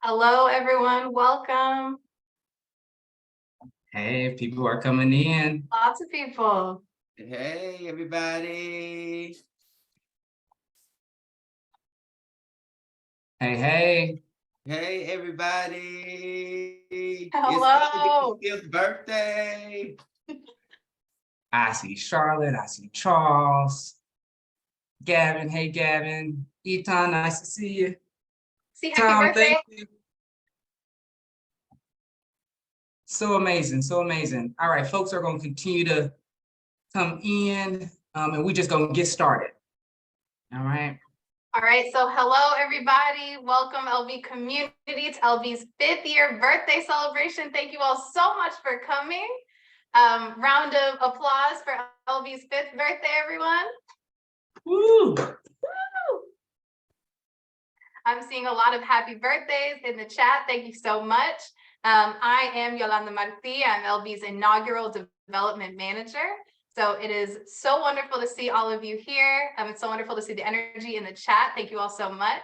Hello, everyone. Welcome. Hey, people are coming in. Lots of people. Hey, everybody. Hey. Hey, everybody. Hello. It's Elby's birthday. I see Charlotte. I see Charles. Gavin. Hey, Gavin. Eton, nice to see you. See, happy Tom, birthday. thank you. So amazing. So amazing. All right, folks are going to continue to come in, and we're just going to get started. All right. All right. So hello, everybody. Welcome, LB community, to LB's 5th year birthday celebration. Thank you all so much for coming. Round of applause for LB's 5th birthday, everyone. Woo! I'm seeing a lot of happy birthdays in the chat. Thank you so much. I am Yolanda Marti. I'm LB's inaugural development manager. So it is so wonderful to see all of you here. It's so wonderful to see the energy in the chat. Thank you all so much.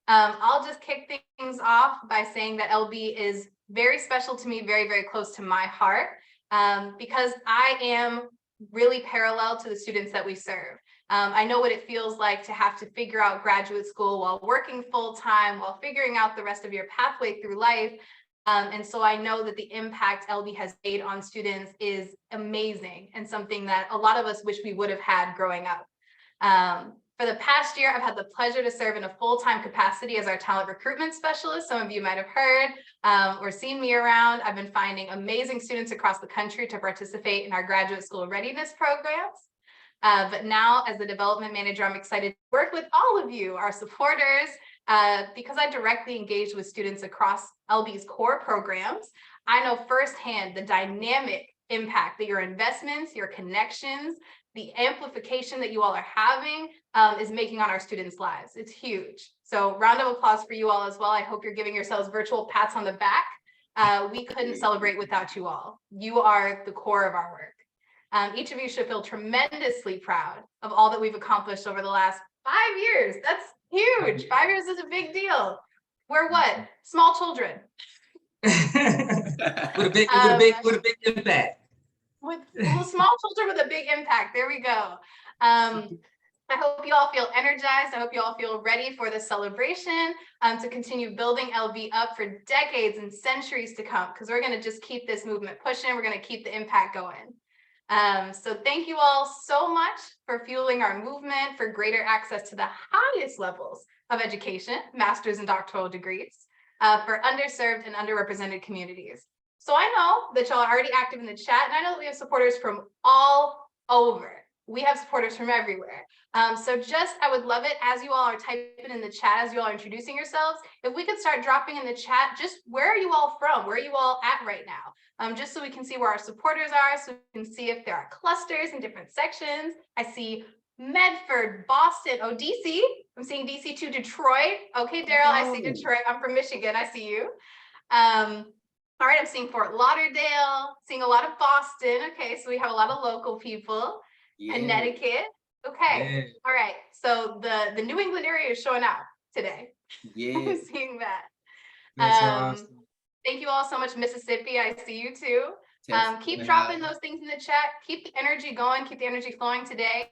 I'll just kick things off by saying that LB is very special to me, very, very close to my heart, because I am really parallel to the students that we serve. I know what it feels like to have to figure out graduate school while working full time, while figuring out the rest of your pathway through life. And so I know that the impact LB has made on students is amazing and something that a lot of us wish we would have had growing up. For the past year, I've had the pleasure to serve in a full-time capacity as our talent recruitment specialist. Some of you might have heard or seen me around. I've been finding amazing students across the country to participate in our graduate school readiness programs. But now, as the development manager, I'm excited to work with all of you, our supporters, because I directly engage with students across LB's core programs. I know firsthand the dynamic impact that your investments, your connections, the amplification that you all are having is making on our students' lives. It's huge. So round of applause for you all as well. I hope you're giving yourselves virtual pats on the back. We couldn't celebrate without you all. You are the core of our work. Each of you should feel tremendously proud of all that we've accomplished over the last 5 years. That's huge. 5 years is a big deal. We're what? Small children. with a big impact. With small children with a big impact. There we go. I hope you all feel energized. I hope you all feel ready for the celebration to continue building LB up for decades and centuries to come, because we're going to just keep this movement pushing. We're going to keep the impact going. So thank you all so much for fueling our movement for greater access to the highest levels of education, master's and doctoral degrees, for underserved and underrepresented communities. So I know that y'all are already active in the chat, and I know that we have supporters from all over. We have supporters from everywhere. So I would love it as you all are typing in the chat, as you all are introducing yourselves, if we could start dropping in the chat, just where are you all from? Where are you all at right now? Just so we can see where our supporters are, so we can see if there are clusters in different sections. I see Medford, Boston, oh, DC. I'm seeing DC to Detroit. Okay, Daryl, I see Detroit. I'm from Michigan. I see you. All right, I'm seeing Fort Lauderdale, seeing a lot of Boston. Okay, so we have a lot of local people. Yeah. Connecticut. Okay. Yeah. All right. So the New England area is showing out today. Yeah. I'm seeing that. Awesome. Thank you all so much, Mississippi. I see you too. Keep dropping those things in the chat. Keep the energy going. Keep the energy flowing today.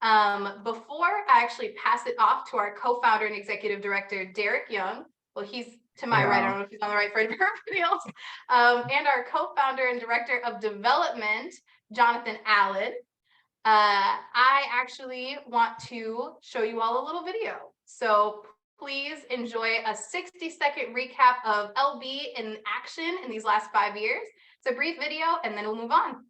Before I actually pass it off to our co-founder and executive director, Derek Young. Well, he's to my right. I don't know if he's on the right for everybody else. And our co-founder and director of development, Jonathan Allen. I actually want to show you all a little video. So please enjoy a 60-second recap of LB in action in these last 5 years. It's a brief video, and then we'll move on.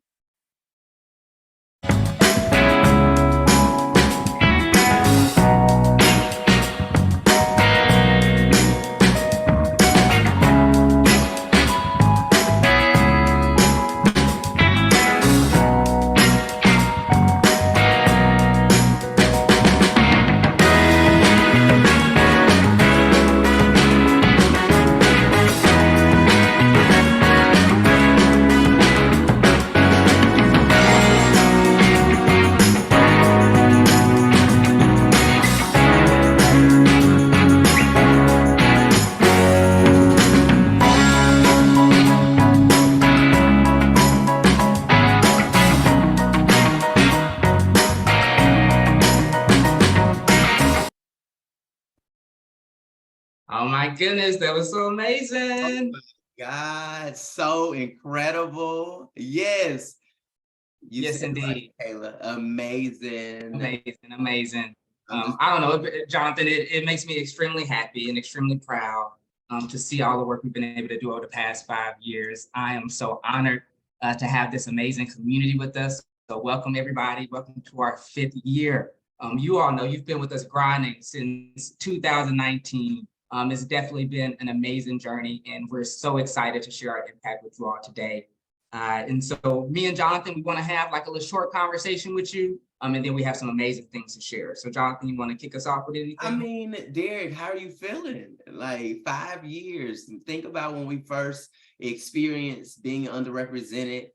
Oh my goodness, that was so amazing. God, so incredible. Yes. You Yes, said it right, indeed. Kayla. Amazing. Amazing, amazing. I'm just I don't know, Jonathan, it makes me extremely happy and extremely proud to see all the work we've been able to do over the past 5 years. I am so honored to have this amazing community with us. So welcome everybody, welcome to our 5th year. You all know you've been with us grinding since 2019. It's definitely been an amazing journey and we're so excited to share our impact with you all today. And so me and Jonathan, we want to have like a little short conversation with you. And then we have some amazing things to share. So Jonathan, you want to kick us off with anything? I mean, Derek, how are you feeling? Like 5 years. Think about when we first experienced being underrepresented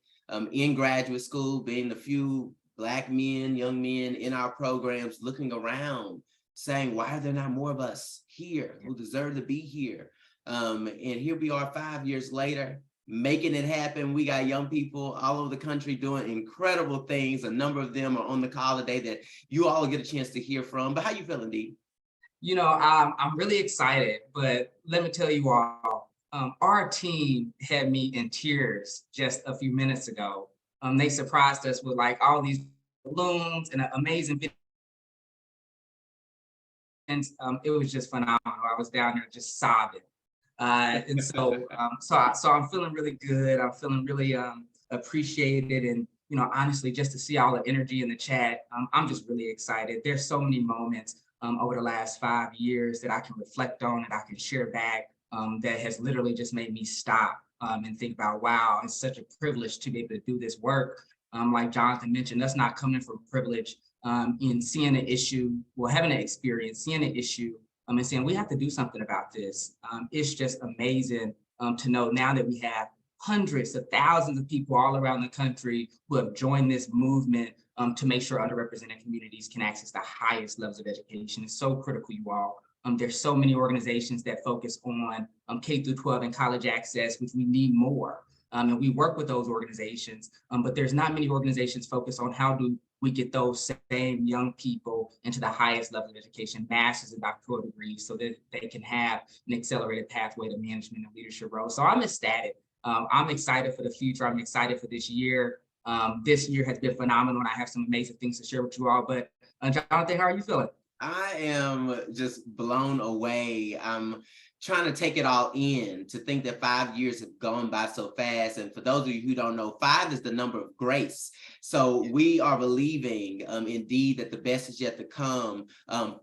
in graduate school, being the few Black men, young men in our programs, looking around, saying, why are there not more of us here who deserve to be here? And here we are 5 years later, making it happen. We got young people all over the country doing incredible things. A number of them are on the call today that you all get a chance to hear from. But how you feeling, Dee? You know, I'm really excited, but let me tell you all, our team had me in tears just a few minutes ago. They surprised us with like all these balloons and an amazing video. And it was just phenomenal. I was down there just sobbing. And so, so I'm feeling really good. I'm feeling really appreciated, and honestly, just to see all the energy in the chat, I'm just really excited. There's so many moments over the last 5 years that I can reflect on and I can share back that has literally just made me stop and think about, wow, it's such a privilege to be able to do this work. Like Jonathan mentioned, us not coming from privilege in seeing an issue, well, having an experience, seeing an issue, and saying we have to do something about this. It's just amazing to know now that we have hundreds of thousands of people all around the country who have joined this movement to make sure underrepresented communities can access the highest levels of education. It's so critical, you all. There's so many organizations that focus on K through 12 and college access, which we need more. And we work with those organizations, but there's not many organizations focused on how do we get those same young people into the highest level of education, master's and doctoral degrees, so that they can have an accelerated pathway to management and leadership roles. So I'm ecstatic. I'm excited for the future. I'm excited for this year. This year has been phenomenal, and I have some amazing things to share with you all. But Jonathan, how are you feeling? I am just blown away. I'm trying to take it all in, to think that 5 years have gone by so fast. And for those of you who don't know, 5 is the number of grace. So we are believing indeed that the best is yet to come,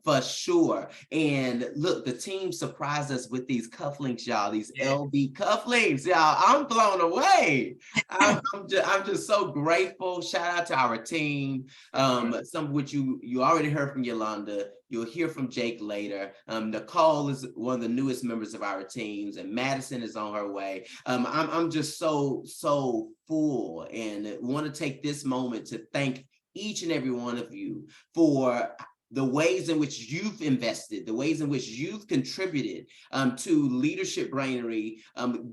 for sure. And look, the team surprised us with these cufflinks, y'all, these LB cufflinks, y'all. I'm blown away. I'm just so grateful. Shout out to our team, some of which you already heard from Yolanda. You'll hear from Jake later. Nicole is one of the newest members of our teams, and Madison is on her way. I'm just so full, and want to take this moment to thank each and every one of you for the ways in which you've invested, the ways in which you've contributed to Leadership Brainery,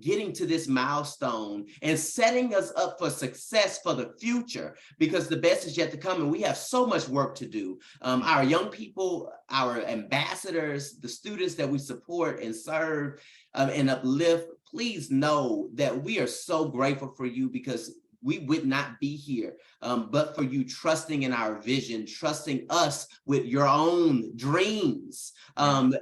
getting to this milestone and setting us up for success for the future, because the best is yet to come and we have so much work to do. Our young people, our ambassadors, the students that we support and serve and uplift, please know that we are so grateful for you, because we would not be here but for you trusting in our vision, trusting us with your own dreams, and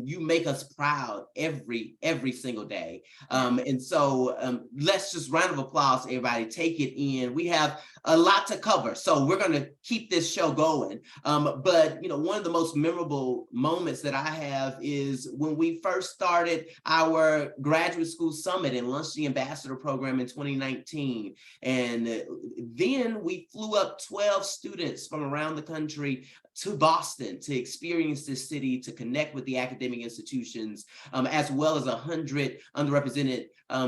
you make us proud every single day. And so let's just round of applause, everybody. Take it in. We have a lot to cover, so we're going to keep this show going. But one of the most memorable moments that I have is when we first started our graduate school summit and launched the ambassador program in 2019. And then we flew up 12 students from around the country to Boston to experience this city, to connect with the academic institutions, as well as 100 underrepresented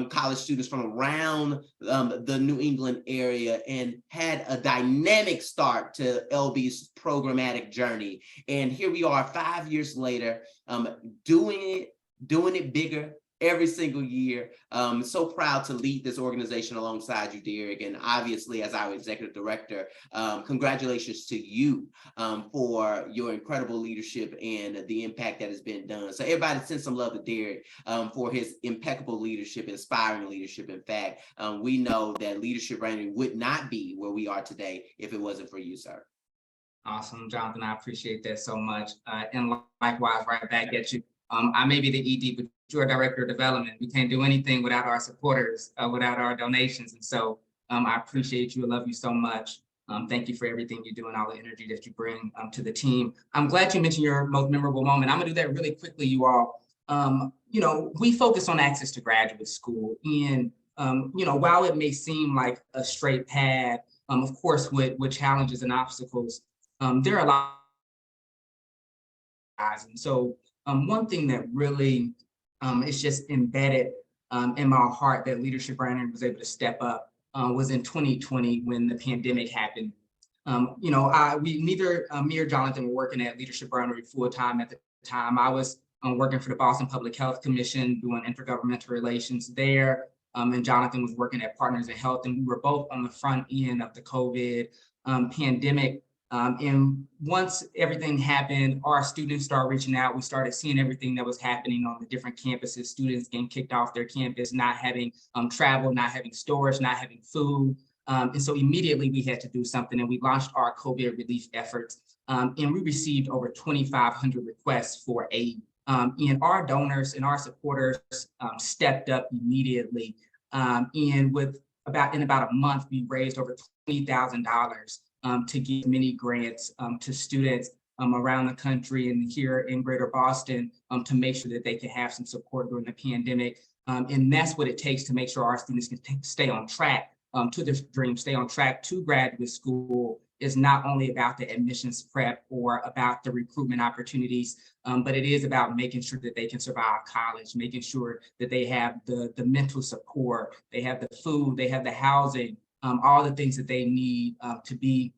college students from around the New England area, and had a dynamic start to LB's programmatic journey. And here we are 5 years later, doing it bigger, every single year. So proud to lead this organization alongside you, Derek. And obviously, as our executive director, congratulations to you for your incredible leadership and the impact that has been done. So everybody send some love to Derek for his impeccable leadership, inspiring leadership. In fact, we know that Leadership Brainery would not be where we are today if it wasn't for you, sir. Awesome, Jonathan. I appreciate that so much. And likewise, right back at you. I may be the ED, but you're Director of Development. We can't do anything without our supporters, without our donations. And so I appreciate you. I love you so much. Thank you for everything you do and all the energy that you bring to the team. I'm glad you mentioned your most memorable moment. I'm gonna do that really quickly, you all. We focus on access to graduate school. And, while it may seem like a straight path, of course, with challenges and obstacles, there are a lot of guys. And so one thing that really is just embedded in my heart that Leadership Brainery was able to step up was in 2020 when the pandemic happened. Me or Jonathan were working at Leadership Brainery full time at the time. I was working for the Boston Public Health Commission, doing intergovernmental relations there. And Jonathan was working at Partners in Health, and we were both on the front end of the COVID pandemic. And once everything happened, our students started reaching out. We started seeing everything that was happening on the different campuses, students getting kicked off their campus, not having travel, not having storage, not having food. And so immediately we had to do something, and we launched our COVID relief efforts. And we received over 2,500 requests for aid. And our donors and our supporters stepped up immediately. And in about a month, we raised over $20,000 to give many grants to students around the country and here in Greater Boston to make sure that they can have some support during the pandemic. And that's what it takes to make sure our students can stay on track to their dream, stay on track to graduate school. Is not only about the admissions prep or about the recruitment opportunities, but it is about making sure that they can survive college, making sure that they have the mental support, they have the food, they have the housing, all the things that they need to be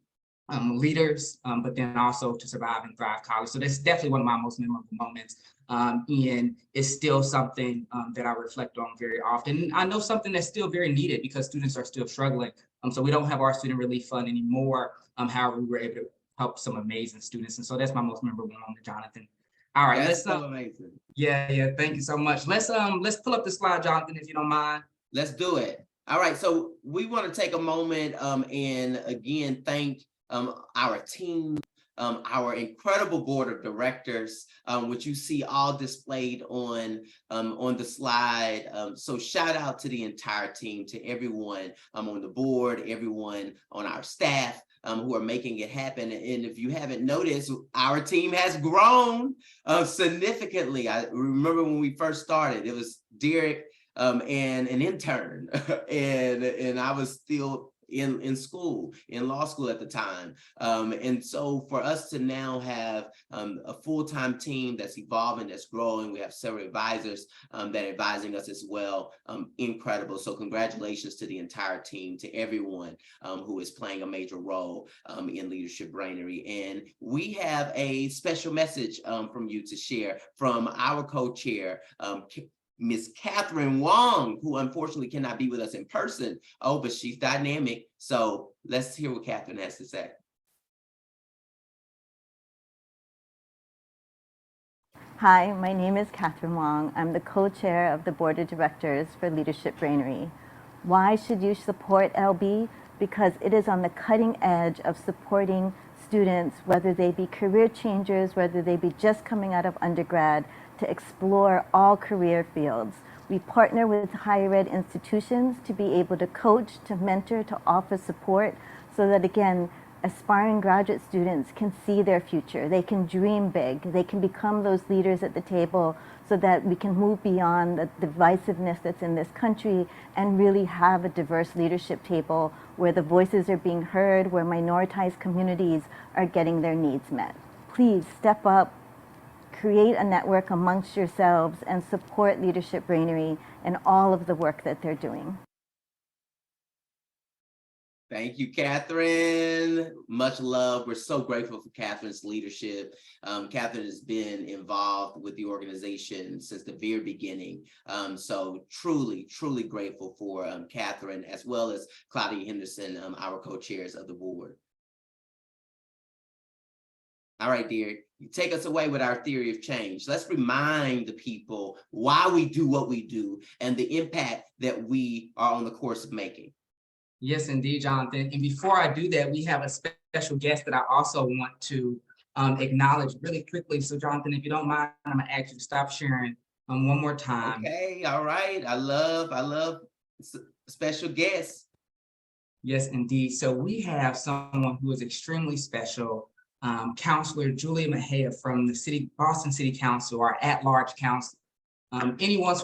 leaders, but then also to survive and thrive college. So that's definitely one of my most memorable moments. And it's still something that I reflect on very often. And I know something that's still very needed because students are still struggling. So we don't have our student relief fund anymore. However, we were able to help some amazing students. And so that's my most memorable moment, Jonathan. All right, That's so amazing. Yeah, thank you so much. Let's pull up the slide, Jonathan, if you don't mind. Let's do it. All right, so we want to take a moment and again thank our team, our incredible board of directors, which you see all displayed on the slide. So shout out to the entire team, to everyone on the board, everyone on our staff who are making it happen. And if you haven't noticed, our team has grown significantly. I remember when we first started, it was Derek and an intern, and I was still in school, in law school at the time. And so for us to now have a full-time team that's evolving, that's growing, we have several advisors that are advising us as well. Incredible. So congratulations to the entire team, to everyone who is playing a major role in Leadership Brainery. And we have a special message from you to share from our co-chair, Miss Catherine Wong, who unfortunately cannot be with us in person. Oh, but she's dynamic. So let's hear what Catherine has to say. Hi, my name is Catherine Wong. I'm the co-chair of the Board of Directors for Leadership Brainery. Why should you support LB? Because it is on the cutting edge of supporting students, whether they be career changers, whether they be just coming out of undergrad, to explore all career fields. We partner with higher ed institutions to be able to coach, to mentor, to offer support so that, again, aspiring graduate students can see their future. They can dream big. They can become those leaders at the table so that we can move beyond the divisiveness that's in this country and really have a diverse leadership table where the voices are being heard, where minoritized communities are getting their needs met. Please step up, create a network amongst yourselves, and support Leadership Brainery and all of the work that they're doing. Thank you, Catherine. Much love. We're so grateful for Catherine's leadership. Catherine has been involved with the organization since the very beginning. So truly, truly grateful for Catherine, as well as Claudia Henderson, our co-chairs of the board. All right, dear, you take us away with our theory of change. Let's remind the people why we do what we do and the impact that we are on the course of making. Yes, indeed, Jonathan. And before I do that, we have a special guest that I also want to acknowledge really quickly. So Jonathan, if you don't mind, I'm gonna ask you to stop sharing one more time. Okay, all right. I love special guests. Yes, indeed. So we have someone who is extremely special, Counselor Julia Mejia from the Boston City Council, our at-large council. Anyone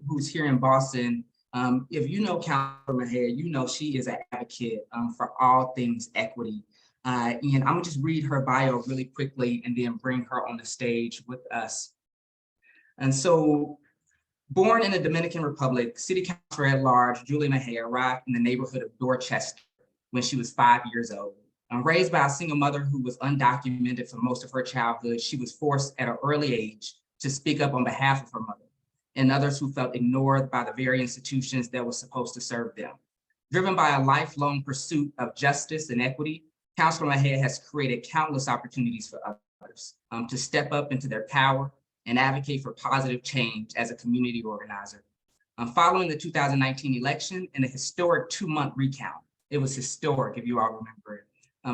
who's here in Boston, if you know Counselor Mejia, you know she is an advocate for all things equity. And I'm gonna just read her bio really quickly and then bring her on the stage with us. And so, born in the Dominican Republic, City Councilor at large, Julia Mejia arrived in the neighborhood of Dorchester when she was 5 years old. Raised by a single mother who was undocumented for most of her childhood, she was forced at an early age to speak up on behalf of her mother and others who felt ignored by the very institutions that were supposed to serve them. Driven by a lifelong pursuit of justice and equity, Councilor Mejia has created countless opportunities for others to step up into their power and advocate for positive change as a community organizer. Following the 2019 election and a historic 2-month recount, it was historic if you all remember it.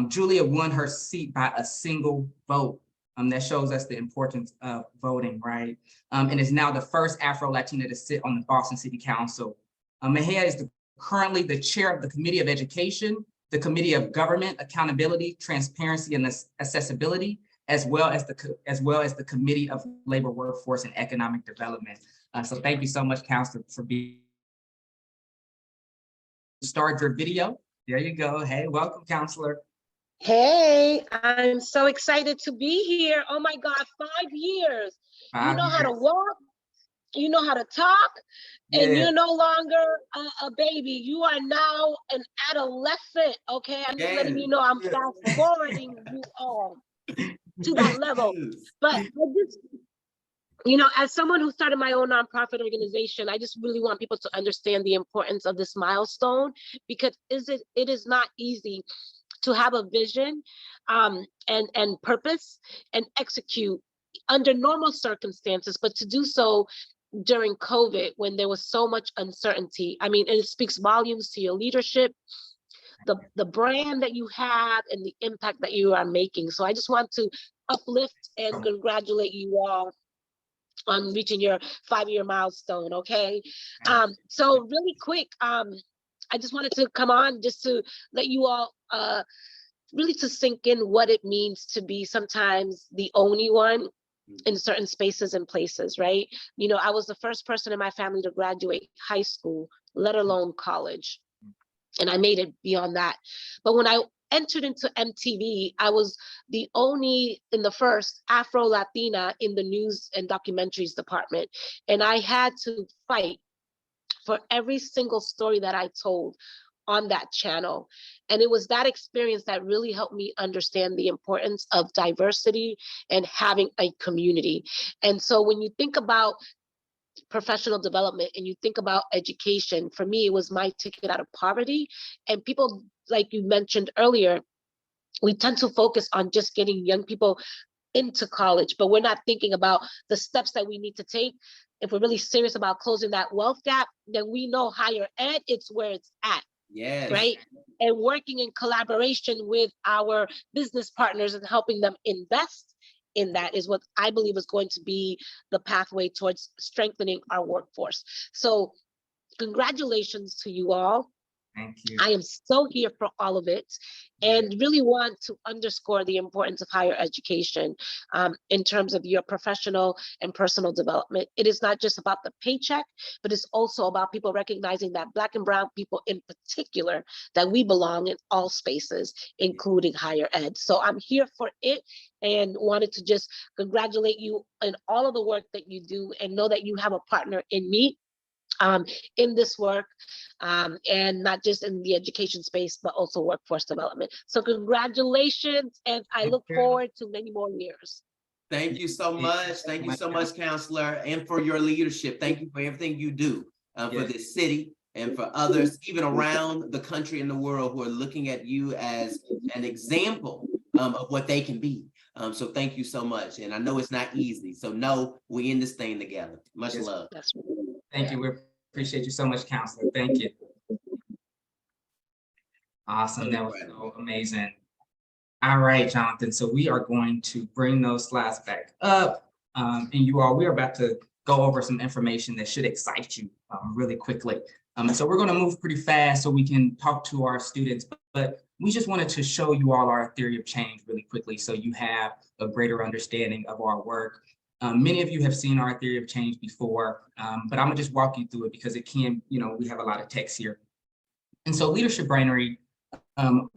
Julia won her seat by a single vote. That shows us the importance of voting, right? And is now the first Afro-Latina to sit on the Boston City Council. Mejia is currently the chair of the Committee of Education, the Committee of Government, Accountability, Transparency, and Accessibility, as well as the Committee of Labor, Workforce, and Economic Development. So thank you so much, Counselor, for being. Start your video. There you go. Hey, welcome, Counselor. Hey, I'm so excited to be here. Oh my God, 5 years. You know how to walk, you know how to talk, and you're no longer a baby. You are now an adolescent, okay? I'm just letting you know I'm fast forwarding you all to that level. But I just, you know, as someone who started my own nonprofit organization, I just really want people to understand the importance of this milestone, because it is not easy to have a vision and purpose and execute under normal circumstances, but to do so during COVID when there was so much uncertainty. I mean, it speaks volumes to your leadership, the brand that you have, and the impact that you are making. So I just want to uplift and congratulate you all on reaching your 5-year milestone, okay? So really quick, I just wanted to come on just to let you all really to sink in what it means to be sometimes the only one in certain spaces and places, right? You know, I was the first person in my family to graduate high school, let alone college. And I made it beyond that. But when I entered into MTV, I was the first Afro-Latina in the news and documentaries department. And I had to fight for every single story that I told on that channel. And it was that experience that really helped me understand the importance of diversity and having a community. And so when you think about professional development and you think about education, for me, it was my ticket out of poverty. And people, like you mentioned earlier, we tend to focus on just getting young people into college, but we're not thinking about the steps that we need to take. If we're really serious about closing that wealth gap, then we know higher ed, it's where it's at. Yes. Right? And working in collaboration with our business partners and helping them invest in that is what I believe is going to be the pathway towards strengthening our workforce. So congratulations to you all. Thank you. I am so here for all of it, and really want to underscore the importance of higher education in terms of your professional and personal development. It is not just about the paycheck, but it's also about people recognizing that Black and Brown people in particular, that we belong in all spaces, including higher ed. So I'm here for it and wanted to just congratulate you on all of the work that you do and know that you have a partner in me in this work, and not just in the education space, but also workforce development. So congratulations, and I look forward to many more years. Thank you so much. Thank you so much, Counselor, and for your leadership. Thank you for everything you do for this city and for others, even around the country and the world, who are looking at you as an example of what they can be. So thank you so much. And I know it's not easy. So no, we in this thing together. Much love. Thank you. We appreciate you so much, Counselor. Thank you. Awesome. That was so amazing. All right, Jonathan. So we are going to bring those slides back up. And you all, we're about to go over some information that should excite you really quickly. So we're going to move pretty fast so we can talk to our students, but we just wanted to show you all our theory of change really quickly so you have a greater understanding of our work. Many of you have seen our theory of change before, but I'm gonna just walk you through it because it can, we have a lot of text here. And so Leadership Brainery,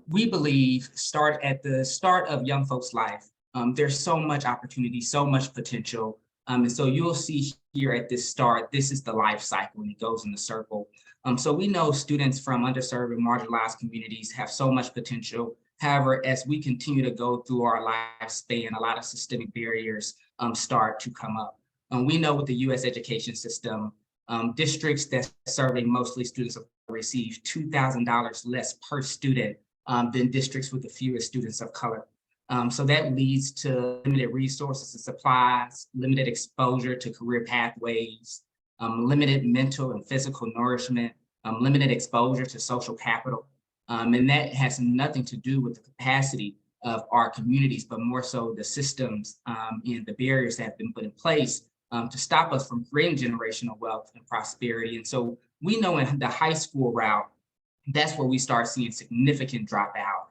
we believe, start at the start of young folks' life. There's so much opportunity, so much potential. And so you'll see here at this start, this is the life cycle and it goes in the circle. So we know students from underserved and marginalized communities have so much potential. However, as we continue to go through our lifespan, a lot of systemic barriers start to come up. We know with the US education system, districts that serving mostly students receive $2,000 less per student than districts with the fewest students of color. So that leads to limited resources and supplies, limited exposure to career pathways, limited mental and physical nourishment, limited exposure to social capital. And that has nothing to do with the capacity of our communities, but more so the systems and the barriers that have been put in place to stop us from creating generational wealth and prosperity. And so we know in the high school route, that's where we start seeing significant dropout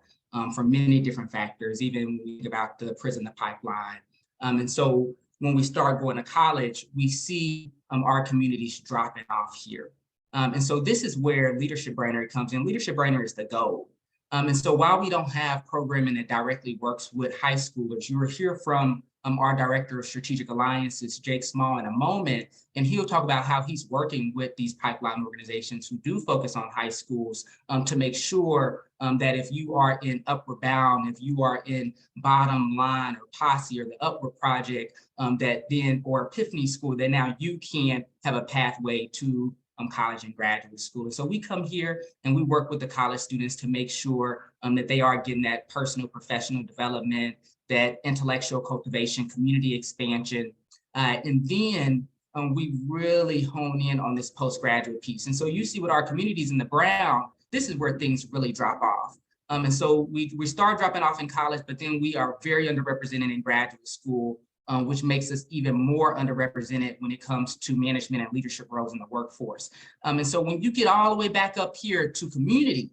from many different factors, even when we think about the prison, the pipeline. And so when we start going to college, we see our communities dropping off here. And so this is where Leadership Brainery comes in. Leadership Brainery is the goal. And so while we don't have programming that directly works with high schoolers, you will hear from our Director of Strategic Alliances, Jake Small, in a moment, and he'll talk about how he's working with these pipeline organizations who do focus on high schools to make sure that if you are in Upward Bound, if you are in Bottom Line or Posse or the Upward Project, that then, or Epiphany School, that now you can have a pathway to college and graduate school. And so we come here and we work with the college students to make sure that they are getting that personal, professional development, that intellectual cultivation, community expansion. And then we really hone in on this postgraduate piece. And so you see with our communities in the brown, this is where things really drop off. And so we start dropping off in college, but then we are very underrepresented in graduate school, which makes us even more underrepresented when it comes to management and leadership roles in the workforce. And so when you get all the way back up here to community,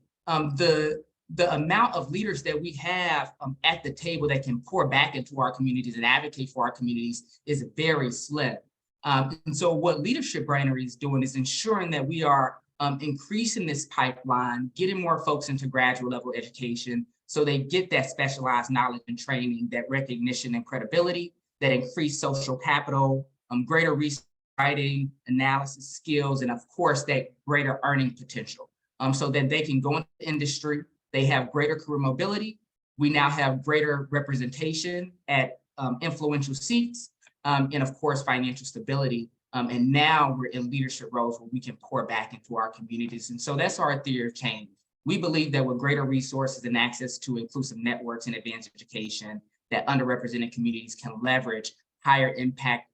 the amount of leaders that we have at the table that can pour back into our communities and advocate for our communities is very slim. And so what Leadership Brainery is doing is ensuring that we are increasing this pipeline, getting more folks into graduate level education so they get that specialized knowledge and training, that recognition and credibility, that increased social capital, greater research, writing, analysis skills, and of course, that greater earning potential so that they can go into the industry. They have greater career mobility. We now have greater representation at influential seats, and of course, financial stability. And now we're in leadership roles where we can pour back into our communities. And so that's our theory of change. We believe that with greater resources and access to inclusive networks and advanced education, that underrepresented communities can leverage higher impact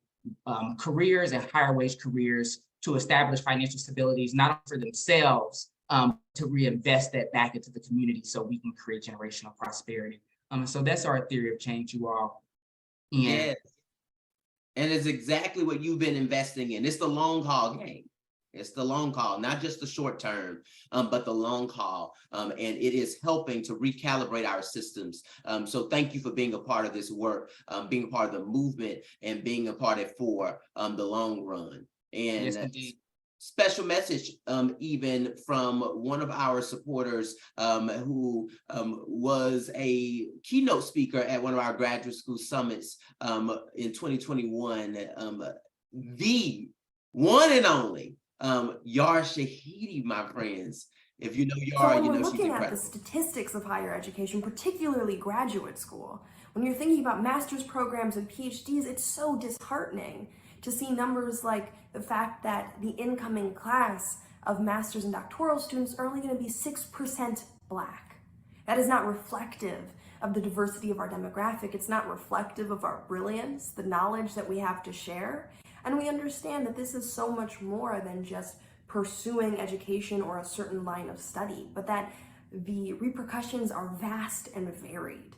careers and higher wage careers to establish financial stabilities, not only for themselves, to reinvest that back into the community so we can create generational prosperity. So that's our theory of change, you all. And yes. And it's exactly what you've been investing in. It's the long haul game. It's the long haul, not just the short term, but the long haul. And it is helping to recalibrate our systems. So thank you for being a part of this work, being a part of the movement, and being a part of it for the long run. And yes, indeed. Special message even from one of our supporters who was a keynote speaker at one of our graduate school summits in 2021, the one and only Yar Shahidi, my friends. If you know So Yar, when you we're know she's looking at the incredible. statistics of higher education, particularly graduate school, when you're thinking about master's programs and PhDs, it's so disheartening to see numbers like the fact that the incoming class of master's and doctoral students are only going to be 6% Black. That is not reflective of the diversity of our demographic. It's not reflective of our brilliance, the knowledge that we have to share. And we understand that this is so much more than just pursuing education or a certain line of study, but that the repercussions are vast and varied.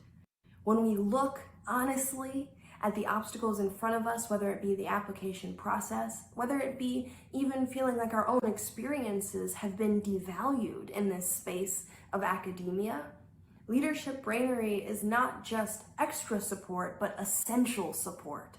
When we look honestly at the obstacles in front of us, whether it be the application process, whether it be even feeling like our own experiences have been devalued in this space of academia, Leadership Brainery is not just extra support, but essential support.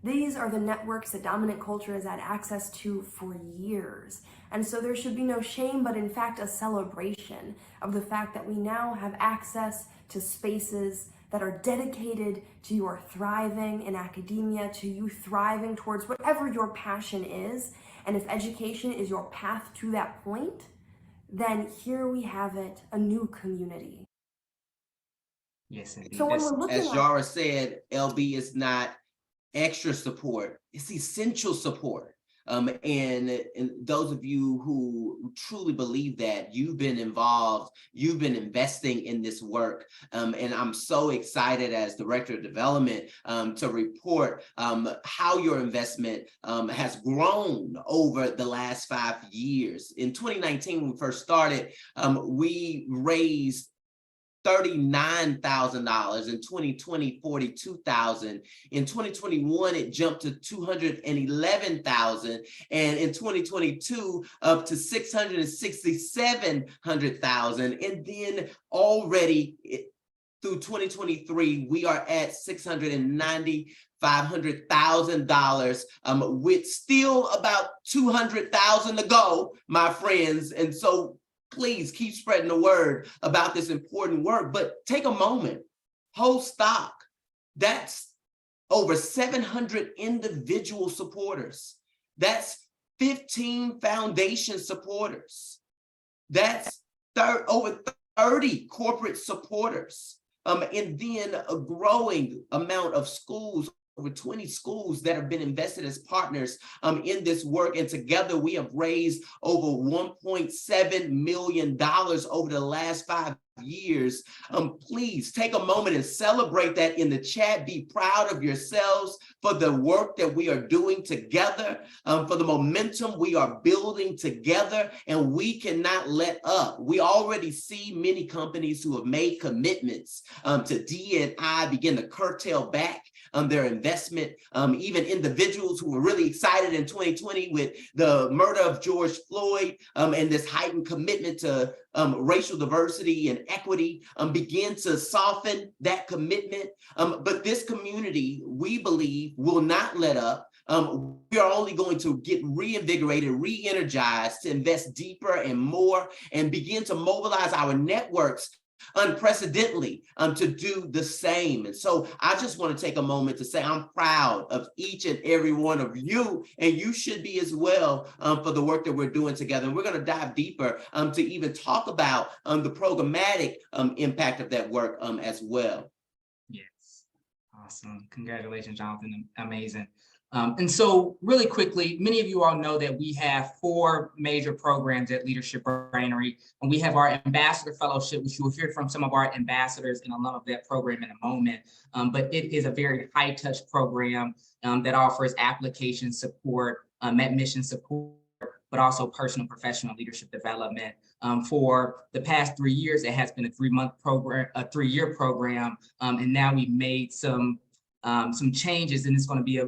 These are the networks that dominant culture has had access to for years. And so there should be no shame, but in fact a celebration of the fact that we now have access to spaces that are dedicated to your thriving in academia, to you thriving towards whatever your passion is. And if education is your path to that point, then here we have it, a new community. Yes, indeed. So when we're looking As Yara said, LB is not extra support, it's essential support. And those of you who truly believe that, you've been involved, you've been investing in this work. And I'm so excited as Director of Development to report how your investment has grown over the last 5 years. In 2019, when we first started, we raised $39,000. In 2020, $42,000. In 2021, it jumped to $211,000, and in 2022, up to $667,000. And then already through 2023, we are at $695,000, with still about $200,000 to go, my friends. And so please keep spreading the word about this important work, but take a moment, hold stock. That's over 700 individual supporters. That's 15 foundation supporters. That's over 30 corporate supporters. And then a growing amount of schools, over 20 schools that have been invested as partners in this work. And together we have raised over $1.7 million over the last 5 years. Please take a moment and celebrate that in the chat. Be proud of yourselves for the work that we are doing together, for the momentum we are building together, and we cannot let up. We already see many companies who have made commitments to D&I begin to curtail back their investment. Even individuals who were really excited in 2020 with the murder of George Floyd and this heightened commitment to racial diversity and equity begin to soften that commitment. But this community, we believe, will not let up. We are only going to get reinvigorated, re-energized to invest deeper and more and begin to mobilize our networks unprecedentedly to do the same. And so I just want to take a moment to say I'm proud of each and every one of you, and you should be as well, for the work that we're doing together. And we're going to dive deeper to even talk about the programmatic impact of that work as well. Yes, awesome. Congratulations, Jonathan. Amazing. And so really quickly, many of you all know that we have 4 major programs at Leadership Brainery, and we have our Ambassador Fellowship, which you will hear from some of our ambassadors and alum of that program in a moment. But it is a very high-touch program that offers application support, admission support, but also personal professional leadership development. For the past 3 years, it has been a 3-month program, a 3-year program, and now we've made some changes, and it's going to be a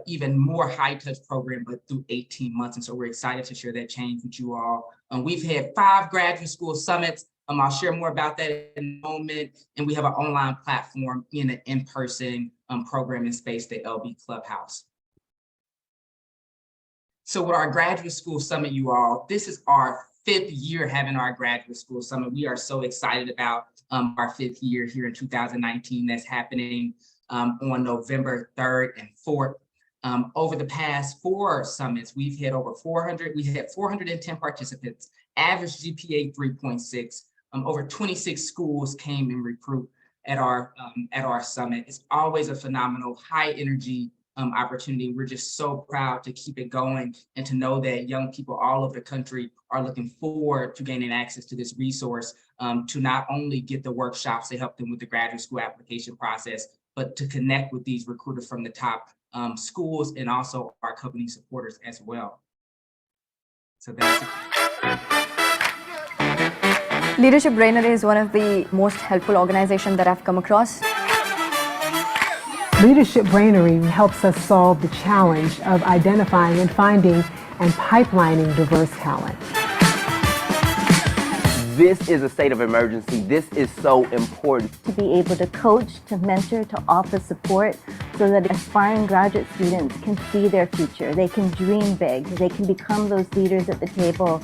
even more high-touch program, but through 18 months. And so we're excited to share that change with you all. We've had 5 graduate school summits. I'll share more about that in a moment. And we have an online platform in an in-person programming space, the LB Clubhouse. So with our graduate school summit, you all, this is our 5th year having our graduate school summit. We are so excited about our 5th year here in 2019 that's happening on November 3rd and 4th. Over the past 4 summits, we've had over 400, we had 410 participants, average GPA 3.6. Over 26 schools came and recruit at our summit. It's always a phenomenal, high energy opportunity. We're just so proud to keep it going and to know that young people all over the country are looking forward to gaining access to this resource to not only get the workshops to help them with the graduate school application process, but to connect with these recruiters from the top schools and also our company supporters as well. So that's it. Leadership Brainery is one of the most helpful organizations that I've come across. Leadership Brainery helps us solve the challenge of identifying and finding and pipelining diverse talent. This is a state of emergency. This is so important. To be able to coach, to mentor, to offer support so that aspiring graduate students can see their future. They can dream big. They can become those leaders at the table.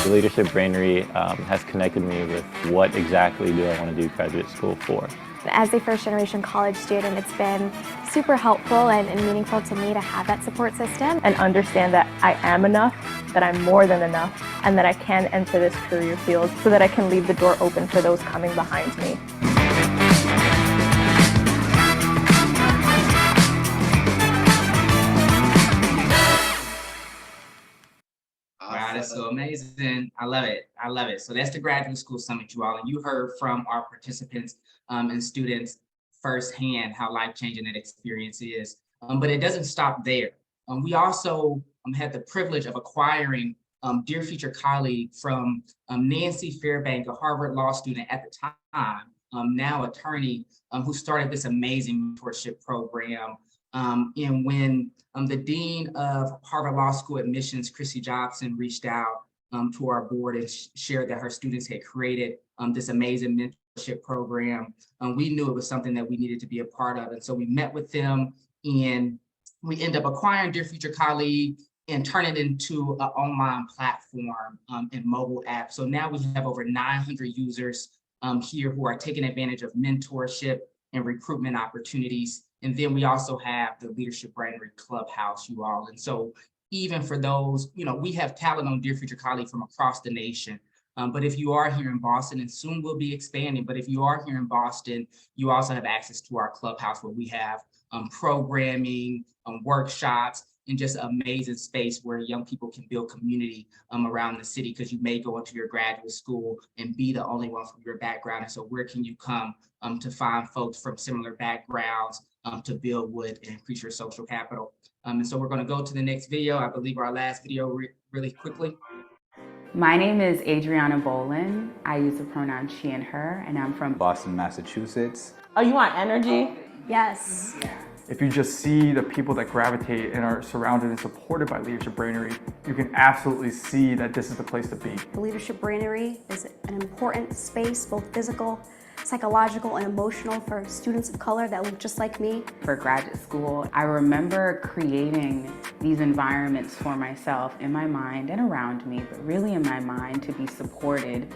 The Leadership Brainery has connected me with what exactly do I want to do graduate school for. As a first-generation college student, it's been super helpful and meaningful to me to have that support system. And understand that I am enough, that I'm more than enough, and that I can enter this career field so that I can leave the door open for those coming behind me. Wow, that's so amazing. I love it. I love it. So that's the Graduate School Summit, you all. And you heard from our participants and students firsthand how life-changing that experience is. But it doesn't stop there. We also had the privilege of acquiring dear future colleague from Nancy Fairbank, a Harvard Law student at the time, now attorney, who started this amazing mentorship program. And when the Dean of Harvard Law School admissions, Chrissy Jobson, reached out to our board and shared that her students had created this amazing mentorship program, we knew it was something that we needed to be a part of. And so we met with them and we ended up acquiring Dear Future Colleague and turn it into an online platform and mobile app. So now we have over 900 users here who are taking advantage of mentorship and recruitment opportunities. And then we also have the Leadership Brainery Clubhouse, you all. And so even for those, we have talent on Dear Future Colleague from across the nation. But if you are here in Boston, and soon we'll be expanding, but if you are here in Boston, you also have access to our Clubhouse where we have programming, workshops, and just an amazing space where young people can build community around the city, because you may go into your graduate school and be the only one from your background. And so where can you come to find folks from similar backgrounds to build with and increase your social capital? And so we're going to go to the next video. I believe our last video really quickly. My name is Adriana Bolin. I use the pronoun she and her, and I'm from Boston, Massachusetts. Oh, you want energy? Yes. If you just see the people that gravitate and are surrounded and supported by Leadership Brainery, you can absolutely see that this is the place to be. The Leadership Brainery is an important space, both physical, psychological, and emotional for students of color that look just like me. For graduate school, I remember creating these environments for myself in my mind and around me, but really in my mind, to be supported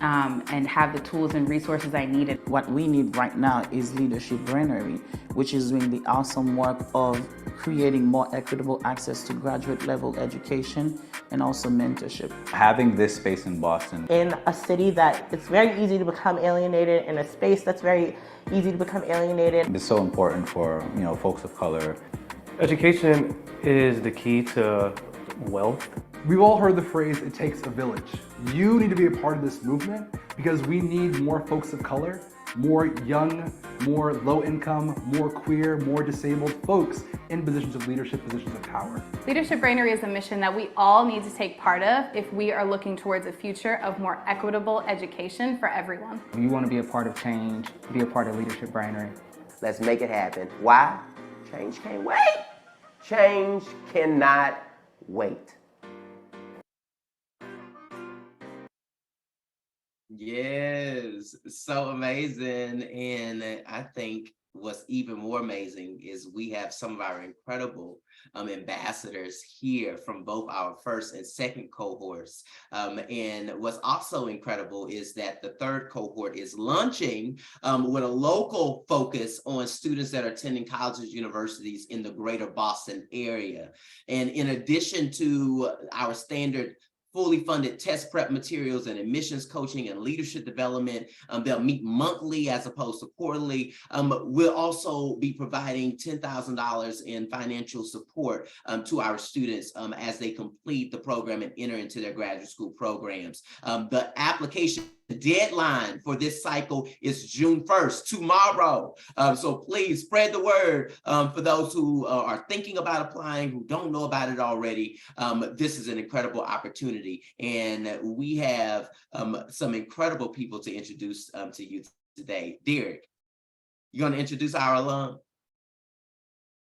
and have the tools and resources I needed. What we need right now is Leadership Brainery, which is doing the awesome work of creating more equitable access to graduate level education and also mentorship. Having this space in Boston. In a city that it's very easy to become alienated, in a space that's very easy to become alienated. It's so important for folks of color. Education is the key to wealth. We've all heard the phrase, it takes a village. You need to be a part of this movement because we need more folks of color, more young, more low income, more queer, more disabled folks in positions of leadership, positions of power. Leadership Brainery is a mission that we all need to take part of if we are looking towards a future of more equitable education for everyone. If you want to be a part of change, be a part of Leadership Brainery. Let's make it happen. Why? Change can't wait. Change cannot wait. Yes, so amazing. And I think what's even more amazing is we have some of our incredible ambassadors here from both our first and second cohorts. And what's also incredible is that the third cohort is launching with a local focus on students that are attending colleges, universities in the greater Boston area. And in addition to our standard fully funded test prep materials and admissions coaching and leadership development. They'll meet monthly as opposed to quarterly. We'll also be providing $10,000 in financial support to our students as they complete the program and enter into their graduate school programs. The application deadline for this cycle is June 1st, tomorrow. So please spread the word for those who are thinking about applying, who don't know about it already. This is an incredible opportunity. And we have some incredible people to introduce to you today. Derek, you going to introduce our alum?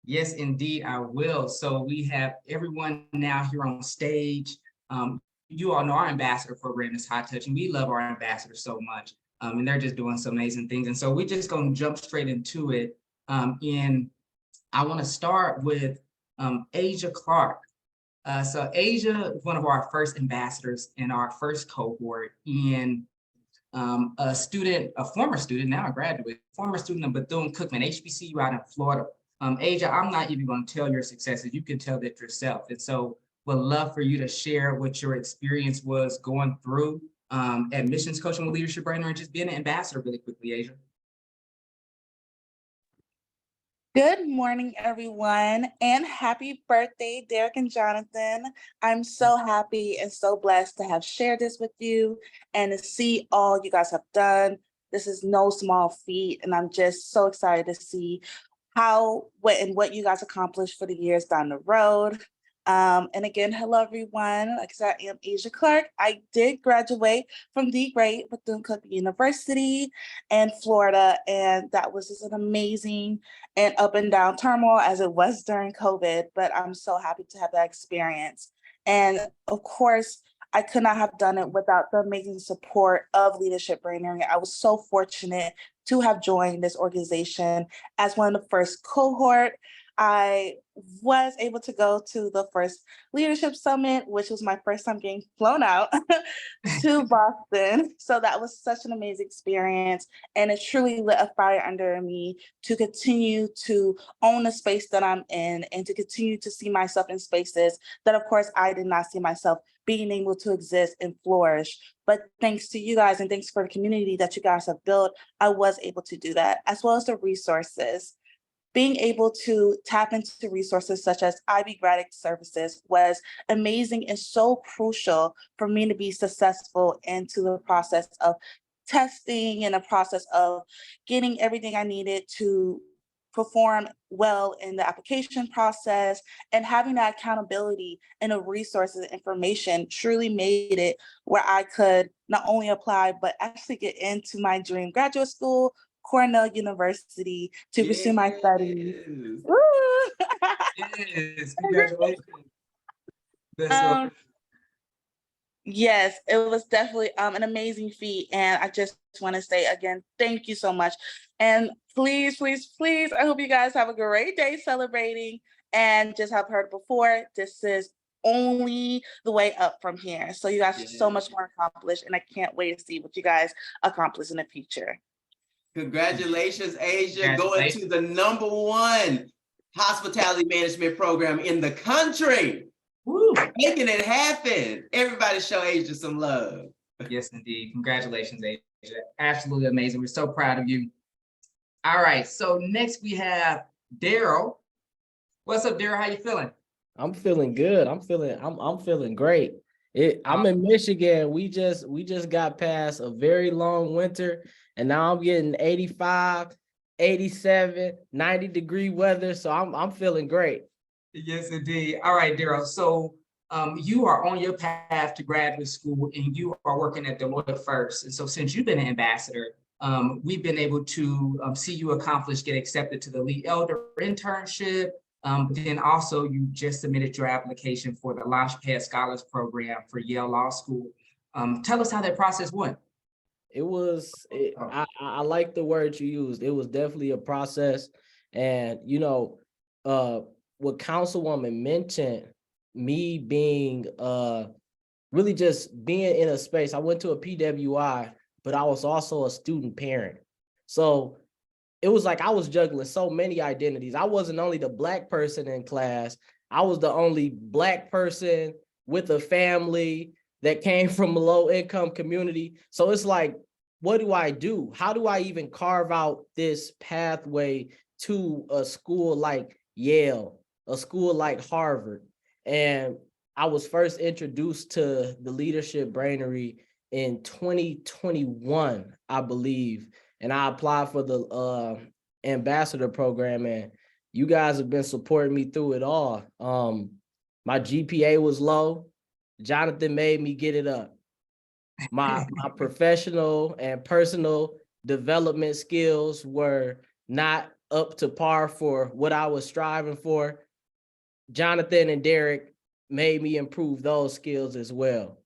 Yes, indeed, I will. So we have everyone now here on stage. You all know our ambassador program is high touch, and we love our ambassadors so much. And they're just doing some amazing things. And so we're just going to jump straight into it. And I want to start with Asia Clark. So Asia is one of our first ambassadors in our first cohort, and a former student, now a graduate, former student of Bethune-Cookman, HBCU out in Florida. Asia, I'm not even going to tell your successes. You can tell that yourself. And so would love for you to share what your experience was going through admissions coaching with Leadership Brainery and just being an ambassador really quickly, Asia. Good morning, everyone, and happy birthday, Derek and Jonathan. I'm so happy and so blessed to have shared this with you and to see all you guys have done. This is no small feat, and I'm just so excited to see what you guys accomplished for the years down the road. And again, hello, everyone. Like I said, I am Asia Clark. I did graduate from the great Bethune-Cookman University in Florida, and that was just an amazing and up and down turmoil as it was during COVID, but I'm so happy to have that experience. And of course, I could not have done it without the amazing support of Leadership Brainery. I was so fortunate to have joined this organization as one of the first cohort. I was able to go to the first leadership summit, which was my first time being flown out to Boston. So that was such an amazing experience. And it truly lit a fire under me to continue to own the space that I'm in and to continue to see myself in spaces that, of course, I did not see myself being able to exist and flourish. But thanks to you guys and thanks for the community that you guys have built, I was able to do that, as well as the resources. Being able to tap into resources such as IB Graduate Services was amazing and so crucial for me to be successful into the process of testing and the process of getting everything I needed to perform well in the application process, and having that accountability and the resources and information truly made it where I could not only apply, but actually get into my dream graduate school, Cornell University, to pursue my studies. Yes, congratulations. Yes, it was definitely an amazing feat. And I just want to say again, thank you so much. And please, please, please, I hope you guys have a great day celebrating. And just have heard before, this is only the way up from here. So you guys have so much more accomplished, and I can't wait to see what you guys accomplish in the future. Congratulations, Asia, going to the #1 hospitality management program in the country. Woo, making it happen. Everybody show Asia some love. Yes, indeed. Congratulations, Asia. Absolutely amazing. We're so proud of you. All right, so next we have Daryl. What's up, Daryl? How you feeling? I'm feeling good. I'm feeling great. I'm in Michigan. We just got past a very long winter, and now I'm getting 85, 87, 90-degree weather. So I'm feeling great. Yes, indeed. All right, Daryl. So you are on your path to graduate school, and you are working at Deloitte first. And so since you've been an ambassador, we've been able to see you accomplish, get accepted to the Lead Elder internship. But then also you just submitted your application for the Launchpad Scholars Program for Yale Law School. Tell us how that process went. I like the word you used. It was definitely a process. And, what Councilwoman mentioned, me being, really just being in a space, I went to a PWI, but I was also a student parent. So it was like I was juggling so many identities. I wasn't only the Black person in class, I was the only Black person with a family that came from a low income community. So it's like, what do I do? How do I even carve out this pathway to a school like Yale, a school like Harvard? And I was first introduced to the Leadership Brainery in 2021, I believe. And I applied for the ambassador program, and you guys have been supporting me through it all. My GPA was low. Jonathan made me get it up. My professional and personal development skills were not up to par for what I was striving for. Jonathan and Derek made me improve those skills as well.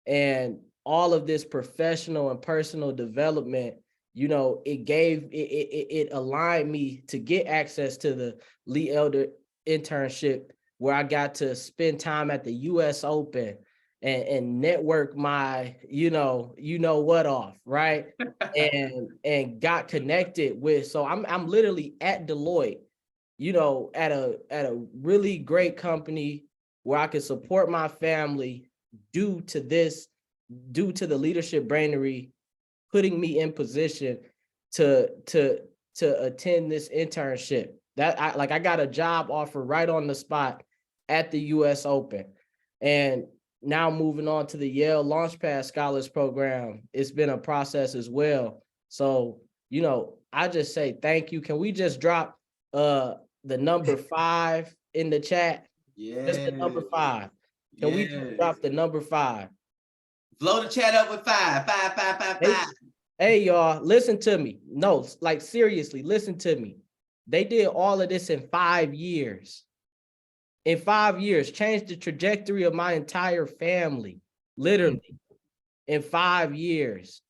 And all of this professional and personal development, it aligned me to get access to the Lee Elder internship, where I got to spend time at the US Open and network my, what off, right? and got connected with, so I'm literally at Deloitte, at a really great company where I could support my family due to the Leadership Brainery putting me in position to attend this internship. That I got a job offer right on the spot at the US Open. And now moving on to the Yale Launchpad Scholars Program, it's been a process as well. So, I just say thank you. Can we just drop the number 5 in the chat? Yeah. Just the number 5. Can we just drop the number 5? Blow the chat up with 5. 5, 5, 5, 5. Hey, y'all, listen to me. No, like seriously, listen to me. They did all of this in 5 years. In 5 years, changed the trajectory of my entire family, literally, in 5 years.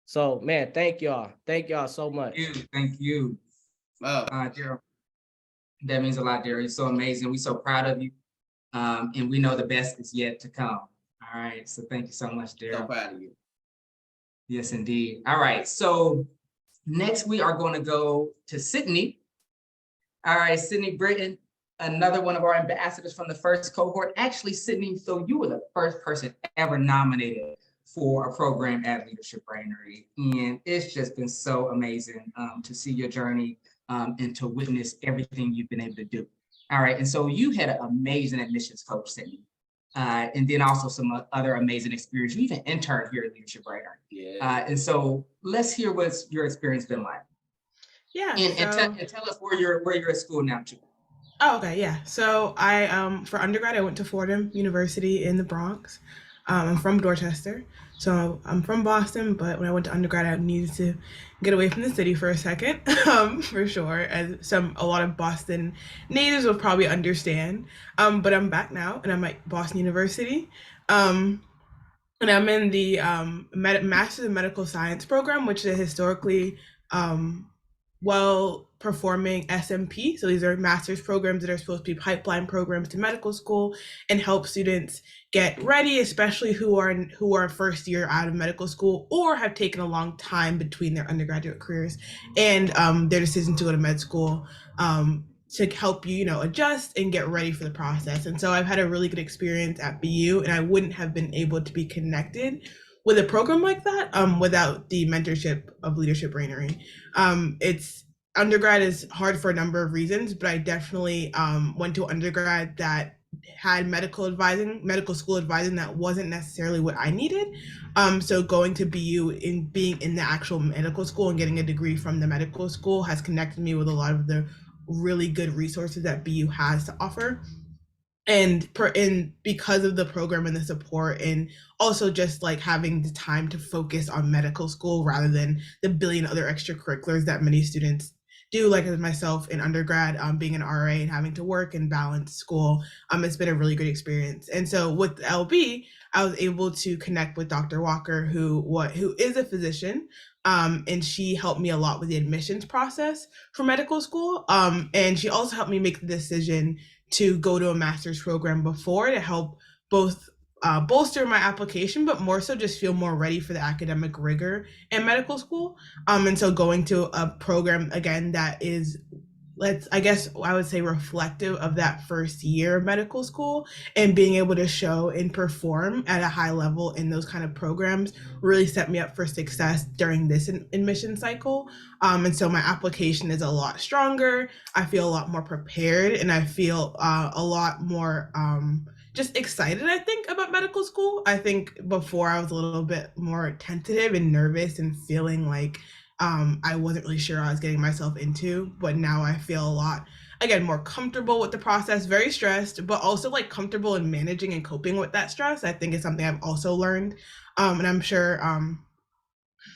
So, man, thank y'all. Thank y'all so much. Thank you. Daryl. That means a lot, Daryl. You're so amazing. We're so proud of you. And we know the best is yet to come. All right. So thank you so much, Daryl. So proud of you. Yes, indeed. All right. So next we are going to go to Sydney. All right, Sydney Britton, another one of our ambassadors from the first cohort. Actually, Sydney, so you were the first person ever nominated for a program at Leadership Brainery. And it's just been so amazing to see your journey and to witness everything you've been able to do. All right, and so you had an amazing admissions coach, Sydney. And then also some other amazing experience. You even interned here at Leadership Brainery. Yeah. And so let's hear what's your experience been like. Yeah. And tell us where you're at school now too. Oh, okay, yeah. So I for undergrad I went to Fordham University in the Bronx. I'm from Dorchester, so I'm from Boston. But when I went to undergrad, I needed to get away from the city for a second, for sure. As a lot of Boston natives will probably understand. But I'm back now, and I'm at Boston University. And I'm in the Master's in Medical Science program, which is a historically well-performing SMP. So these are master's programs that are supposed to be pipeline programs to medical school and help students get ready, especially who are first year out of medical school or have taken a long time between their undergraduate careers and their decision to go to med school, to help you, adjust and get ready for the process. And so I've had a really good experience at BU, and I wouldn't have been able to be connected with a program like that without the mentorship of Leadership Brainery. It's undergrad is hard for a number of reasons, but I definitely went to undergrad that had medical school advising that wasn't necessarily what I needed. So going to BU and being in the actual medical school and getting a degree from the medical school has connected me with a lot of the really good resources that BU has to offer. And because of the program and the support, and also just like having the time to focus on medical school rather than the billion other extracurriculars that many students do, like as myself in undergrad, being an RA and having to work and balance school, it's been a really good experience. And so with LB, I was able to connect with Dr. Walker, who is a physician, and she helped me a lot with the admissions process for medical school. And she also helped me make the decision to go to a master's program before to help both bolster my application, but more so just feel more ready for the academic rigor in medical school. And so going to a program again that is, I guess I would say, reflective of that first year of medical school, and being able to show and perform at a high level in those kind of programs really set me up for success during this admission cycle. And so my application is a lot stronger. I feel a lot more prepared, and I feel a lot more just excited, I think, about medical school. I think before I was a little bit more tentative and nervous and feeling like I wasn't really sure I was getting myself into, but now I feel a lot, again, more comfortable with the process, very stressed, but also like comfortable in managing and coping with that stress. I think is something I've also learned. And I'm sure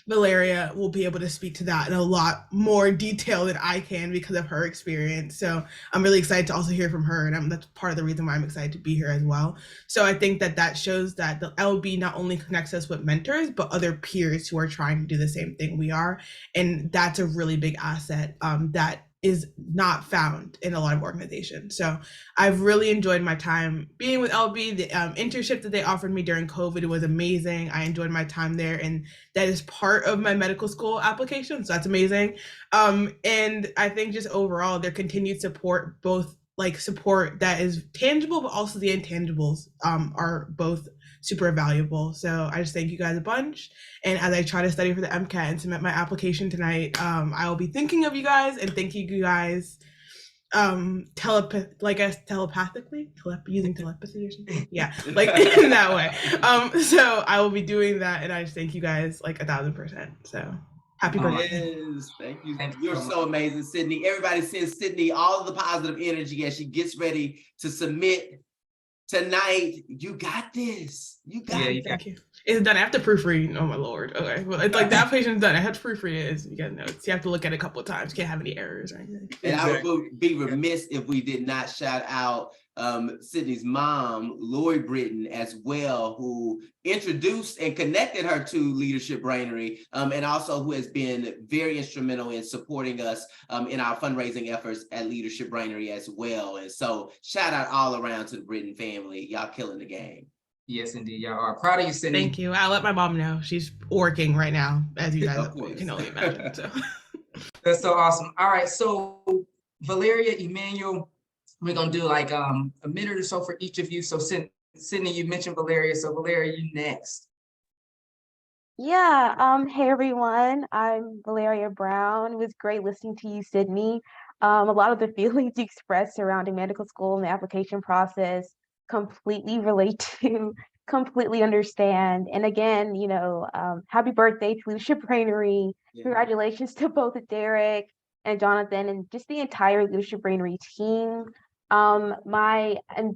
Valeria will be able to speak to that in a lot more detail than I can because of her experience. So I'm really excited to also hear from her, and that's part of the reason why I'm excited to be here as well. So I think that shows that the LB not only connects us with mentors, but other peers who are trying to do the same thing we are, and that's a really big asset that is not found in a lot of organizations. So I've really enjoyed my time being with LB. The internship that they offered me during COVID was amazing. I enjoyed my time there, and that is part of my medical school application. So that's amazing. And I think just overall, their continued support, both like support that is tangible, but also the intangibles are both super valuable. So I just thank you guys a bunch. And as I try to study for the MCAT and submit my application tonight, I will be thinking of you guys and thanking you guys telepathically, using telepathy or something. Yeah, like in that way. So I will be doing that, and I just thank you guys like 1000%. So happy birthday. Yes, thank you. You're so amazing, Sydney. Everybody sends Sydney all of the positive energy as she gets ready to submit tonight. You got this. You got it. Thank you. It's done. I have to proofread. Oh my lord. Okay. Well, it's like the application's done. I have to proofread it. You got notes. You have to look at it a couple of times. Can't have any errors or anything. And I would be remiss if we did not shout out Sydney's mom, Lori Britton, as well, who introduced and connected her to Leadership Brainery, and also who has been very instrumental in supporting us in our fundraising efforts at Leadership Brainery as well. And so shout out all around to the Britton family. Y'all killing the game. Yes, indeed, y'all are. Proud of you, Sydney. Thank you. I'll let my mom know. She's working right now, as you guys can only imagine. So. That's so awesome. All right, so Valeria, Emmanuel, we're gonna do like a minute or so for each of you. So Sydney, you mentioned Valeria, so Valeria, you next. Yeah, hey everyone, I'm Valeria Brown. It was great listening to you, Sydney. A lot of the feelings you expressed surrounding medical school and the application process completely relate to, completely understand. And again, happy birthday to Leadership Brainery. Yeah. Congratulations to both Derek and Jonathan and just the entire Leadership Brainery team.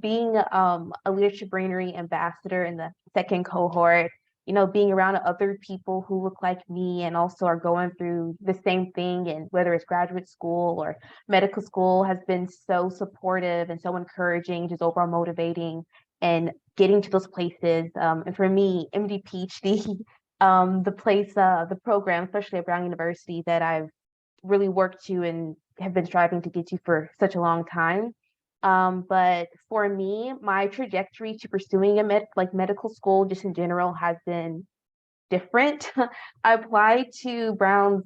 Being a Leadership Brainery ambassador in the second cohort, being around other people who look like me and also are going through the same thing, and whether it's graduate school or medical school, has been so supportive and so encouraging, just overall motivating and getting to those places. And for me, MD PhD, the program, especially at Brown University, that I've really worked to and have been striving to get to for such a long time. But for me, my trajectory to pursuing medical school just in general has been different. I applied to Brown's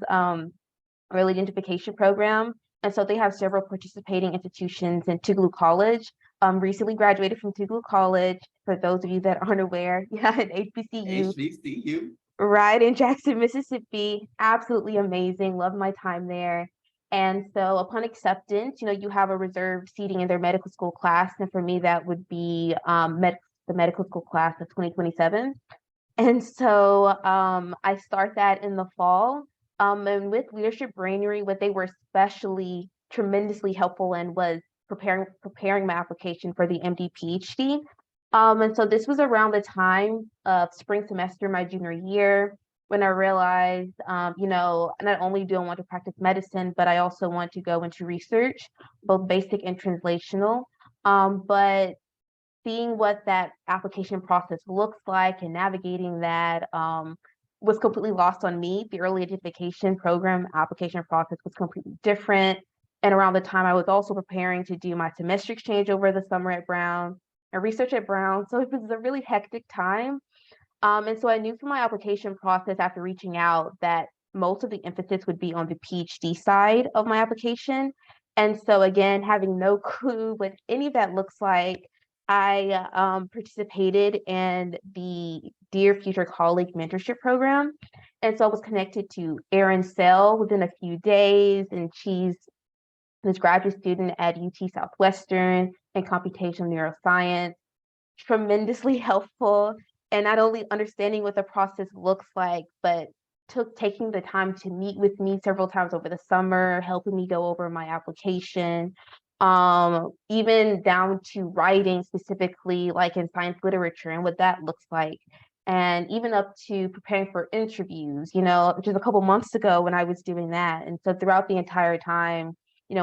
early identification program, and so they have several participating institutions in Tougaloo College. Recently graduated from Tougaloo College, for those of you that aren't aware. Yeah, at HBCU. HBCU. Right in Jackson, Mississippi. Absolutely amazing. Love my time there. And so upon acceptance, you have a reserved seating in their medical school class. And for me, that would be the medical school class of 2027. And so I start that in the fall. And with Leadership Brainery, what they were especially tremendously helpful in was preparing my application for the MD PhD. And so this was around the time of spring semester, my junior year, when I realized, not only do I want to practice medicine, but I also want to go into research, both basic and translational. But seeing what that application process looks like and navigating that was completely lost on me. The early education program application process was completely different. And around the time I was also preparing to do my semester exchange over the summer at Brown and research at Brown. So it was a really hectic time. And so I knew from my application process after reaching out that most of the emphasis would be on the PhD side of my application. And so again, having no clue what any of that looks like, I participated in the Dear Future Colleague Mentorship Program. And so I was connected to Erin Sell within a few days, and she's this graduate student at UT Southwestern in computational neuroscience, tremendously helpful, and not only understanding what the process looks like, but taking the time to meet with me several times over the summer, helping me go over my application, even down to writing specifically like in science literature and what that looks like. And even up to preparing for interviews, just a couple months ago when I was doing that. And so throughout the entire time,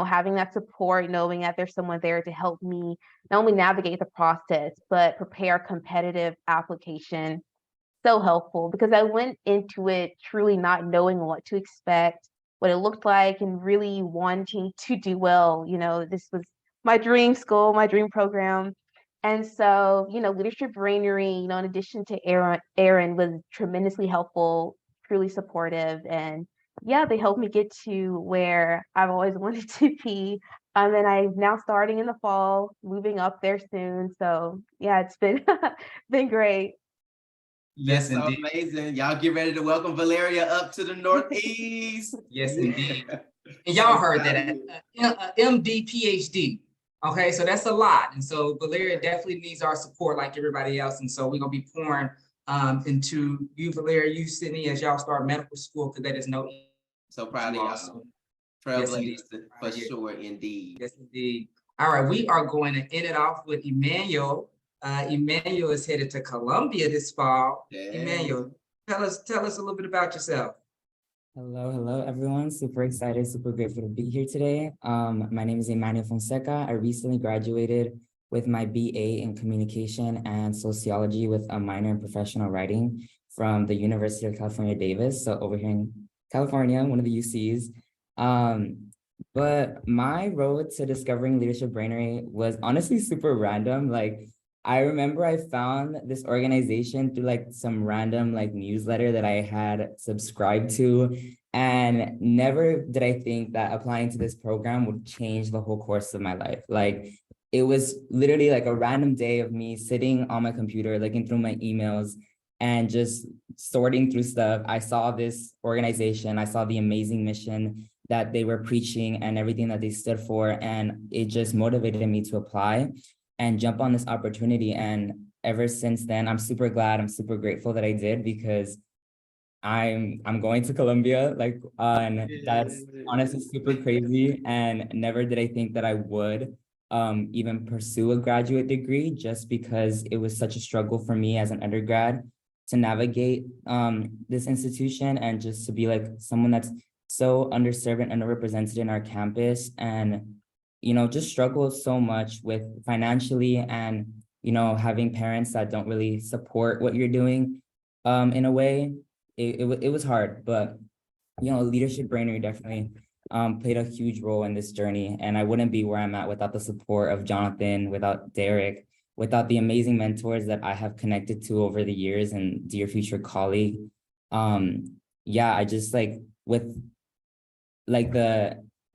having that support, knowing that there's someone there to help me not only navigate the process, but prepare a competitive application, so helpful, because I went into it truly not knowing what to expect, what it looked like, and really wanting to do well. This was my dream school, my dream program. And so, Leadership Brainery, in addition to Erin was tremendously helpful, truly supportive, and yeah, they helped me get to where I've always wanted to be. And I'm now starting in the fall, moving up there soon. So yeah, it's been been great. Yes, That's so amazing. Y'all get ready to welcome Valeria up to the Northeast. Yes, indeed. And y'all heard that MD, PhD. Okay, so that's a lot. And so Valeria definitely needs our support like everybody else. And so we're going to be pouring into you, Valeria, you, Sydney, as y'all start medical school, because that is no easy. So proud of y'all. Trailblazers for sure, indeed. Yes, indeed. All right, we are going to end it off with Emmanuel. Emmanuel is headed to Columbia this fall. Yeah. Emmanuel, tell us a little bit about yourself. Hello, everyone. Super excited, super grateful to be here today. My name is Emmanuel Fonseca. I recently graduated with my BA in communication and sociology with a minor in professional writing from the University of California, Davis. So over here in California, one of the UCs. But my road to discovering Leadership Brainery was honestly super random. I remember I found this organization through some random newsletter that I had subscribed to, and never did I think that applying to this program would change the whole course of my life. It was literally a random day of me sitting on my computer, looking through my emails and just sorting through stuff. I saw this organization, I saw the amazing mission that they were preaching and everything that they stood for, and it just motivated me to apply and jump on this opportunity. And ever since then, I'm super glad, I'm super grateful that I did, because I'm going to Columbia, and that's honestly super crazy. And never did I think that I would even pursue a graduate degree, just because it was such a struggle for me as an undergrad to navigate this institution, and just to be someone that's so underserved and underrepresented in our campus, and just struggle so much with financially, and having parents that don't really support what you're doing in a way. It was hard, but Leadership Brainery definitely played a huge role in this journey, and I wouldn't be where I'm at without the support of Jonathan, without Derek, without the amazing mentors that I have connected to over the years, and Dear Future Colleague. I just with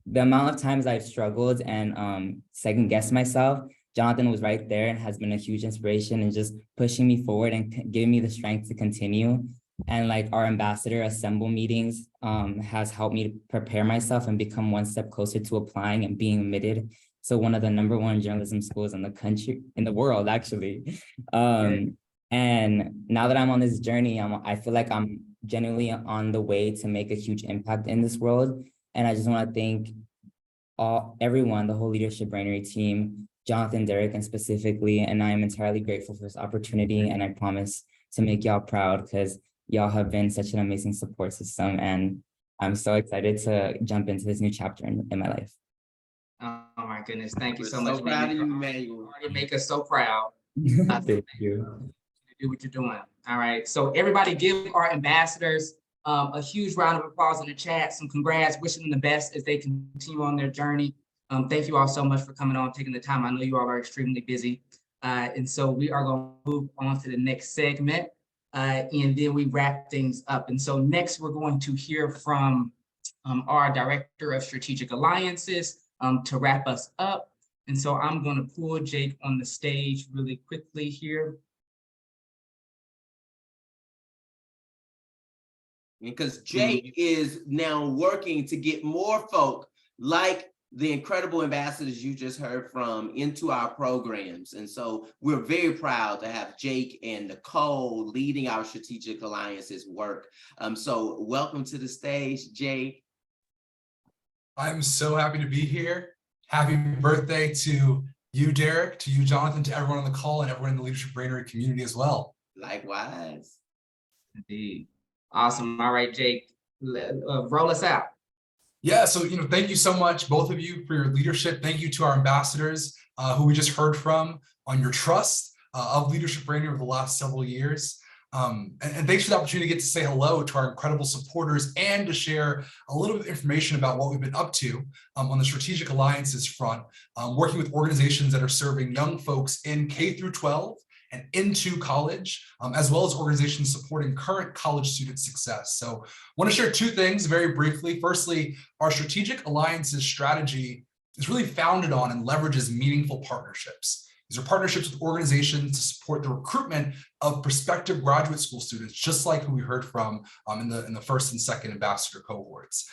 the amount of times I've struggled and second guessed myself, Jonathan was right there and has been a huge inspiration and just pushing me forward and giving me the strength to continue. And our ambassador assemble meetings has helped me to prepare myself and become one step closer to applying and being admitted to one of the #1 journalism schools in the country, in the world, actually. And now that I'm on this journey, I feel like I'm genuinely on the way to make a huge impact in this world. And I just want to thank everyone, the whole Leadership Brainery team, Jonathan, Derek, and specifically, and I am entirely grateful for this opportunity, and I promise to make y'all proud, because y'all have been such an amazing support system, and I'm so excited to jump into this new chapter in my life. Oh my goodness, thank you so We're much. so proud of you, Emmanuel. You make us so proud. Thank you. Do what you're doing. All right. So everybody give our ambassadors a huge round of applause in the chat. Some congrats, wishing them the best as they continue on their journey. Thank you all so much for coming on, taking the time. I know you all are extremely busy. And so we are going to move on to the next segment. And then we wrap things up. And so next we're going to hear from our Director of Strategic Alliances to wrap us up. And so I'm going to pull Jake on the stage really quickly here. Because Jake is now working to get more folk like the incredible ambassadors you just heard from into our programs. And so we're very proud to have Jake and Nicole leading our strategic alliances work. So welcome to the stage, Jake. I'm so happy to be here. Happy birthday to you, Derek, to you, Jonathan, to everyone on the call and everyone in the Leadership Brainery community as well. Likewise. Indeed. Awesome. All right, Jake, roll us out. Yeah, so thank you so much, both of you, for your leadership. Thank you to our ambassadors who we just heard from on your trust of Leadership Brainery over the last several years. And thanks for the opportunity to get to say hello to our incredible supporters and to share a little bit of information about what we've been up to on the Strategic Alliances front, working with organizations that are serving young folks in K through 12 and into college, as well as organizations supporting current college student success. So I want to share two things very briefly. Firstly, our Strategic Alliances strategy is really founded on and leverages meaningful partnerships. These are partnerships with organizations to support the recruitment of prospective graduate school students, just like who we heard from in the first and second ambassador cohorts.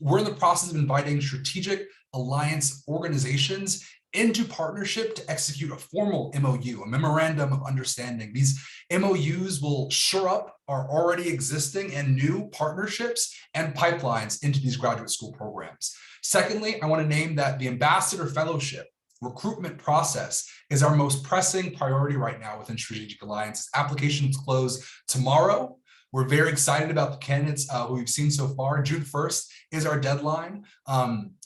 We're in the process of inviting strategic alliance organizations into partnership to execute a formal MOU, a memorandum of understanding. These MOUs will shore up our already existing and new partnerships and pipelines into these graduate school programs. Secondly, I want to name that the Ambassador Fellowship recruitment process is our most pressing priority right now within Strategic Alliances. Applications close tomorrow. We're very excited about the candidates who we've seen so far. June 1st is our deadline.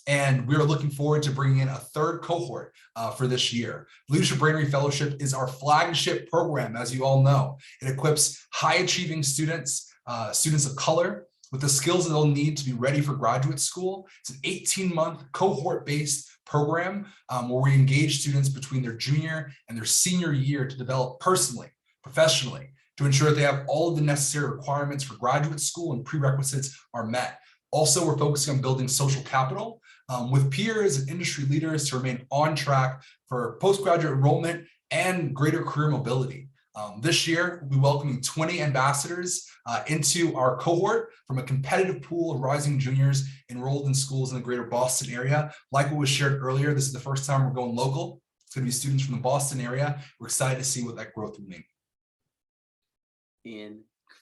And we're looking forward to bringing in a third cohort for this year. Leadership Brainery Fellowship is our flagship program, as you all know. It equips high-achieving students, students of color, with the skills that they'll need to be ready for graduate school. It's an 18-month cohort-based program where we engage students between their junior and their senior year to develop personally, professionally, to ensure that they have all of the necessary requirements for graduate school and prerequisites are met. Also, we're focusing on building social capital with peers and industry leaders to remain on track for postgraduate enrollment and greater career mobility. This year, we'll be welcoming 20 ambassadors into our cohort from a competitive pool of rising juniors enrolled in schools in the greater Boston area. Like what was shared earlier, this is the first time we're going local. It's going to be students from the Boston area. We're excited to see what that growth will mean.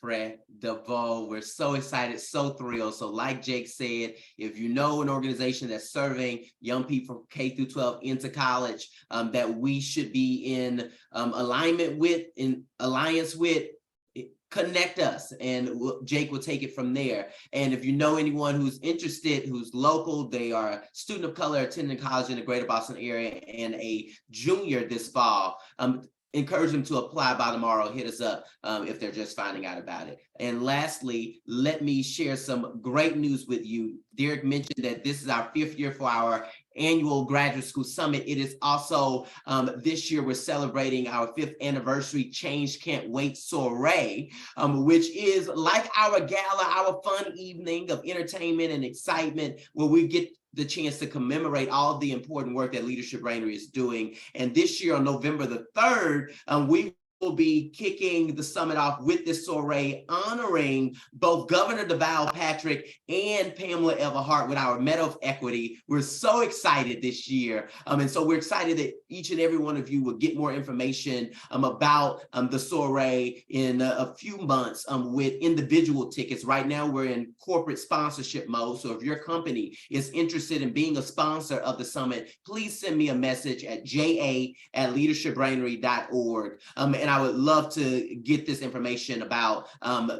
Incredible. We're so excited, so thrilled. So like Jake said, if you know an organization that's serving young people from K through 12 into college that we should be in alignment with, in alliance with, connect us and Jake will take it from there. And if you know anyone who's interested, who's local, they are a student of color attending college in the greater Boston area and a junior this fall, encourage them to apply by tomorrow. Hit us up if they're just finding out about it. And lastly, let me share some great news with you. Derek mentioned that this is our 5th year for our annual graduate school summit. It is also this year we're celebrating our 5th anniversary Change Can't Wait soiree, which is like our gala, our fun evening of entertainment and excitement where we get the chance to commemorate all the important work that Leadership Brainery is doing. And this year on November the 3rd, we will be kicking the summit off with this soiree honoring both Governor Deval Patrick and Pamela Everhart with our Medal of Equity. We're so excited this year. And so we're excited that each and every one of you will get more information about the soiree in a few months with individual tickets. Right now, we're in corporate sponsorship mode. So if your company is interested in being a sponsor of the summit, please send me a message at ja@leadershipbrainery.org. And And I would love to get this information about